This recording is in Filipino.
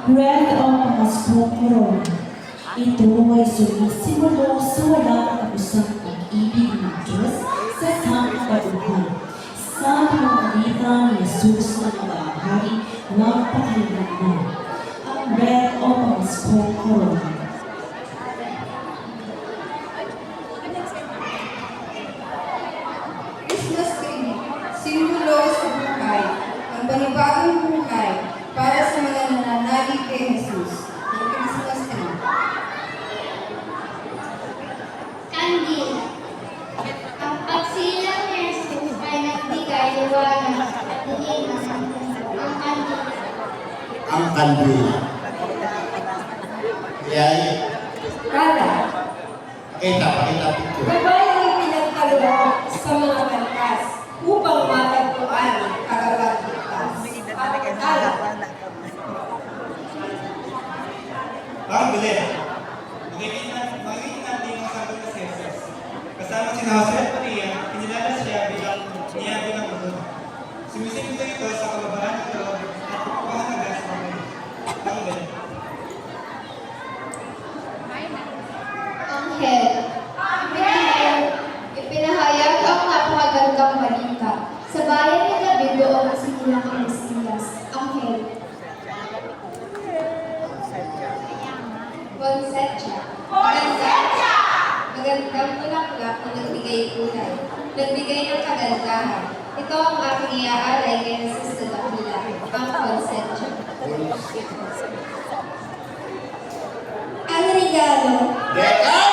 Bread o pamaskong korona. Ito ay sumisimulo sa walang katapusang pag-ibig ng Diyos sa sangkatauhan. Sa pamamagitan ni Jesus na mag-aahari ng pakailanman. Ang bread o pamaskong korona. Christmas tree, simbolo sa buhay, ang panibagong buhay para sa mga nananalig kay Jesus. Ang Christmas tree. Kandil. Ang pagsilang ni Jesus ay nagbigay liwanag at dilim ng mundo. Ang kandil. Ang kandila. Kaya Kala, pakita picture. gabay ang pinagkaloob sa mga kantas upang matagpuan ang kagawang bukas. At kala, Ang bilis. Magiging natin ang sabi ni Jesus. Kasama si Jose at Maria, kinilala siya bilang niyabi ng mundo. Sumisigil ito sa kababahan ng loob at pagpapahalaga sa mga. Ang bilis. Anghel. Ipinahayag ang napakagandang balita. Sa bayan ni David doon ang sinilang ang Mesiyas. Anghel. Poinsettia. Magandang bulaklak na nagbigay kulay. Nagbigay ng kagandahan. Ito ang aking iaalay kay Jesus sa dakila. Ang poinsettia. ang regalo Dekay!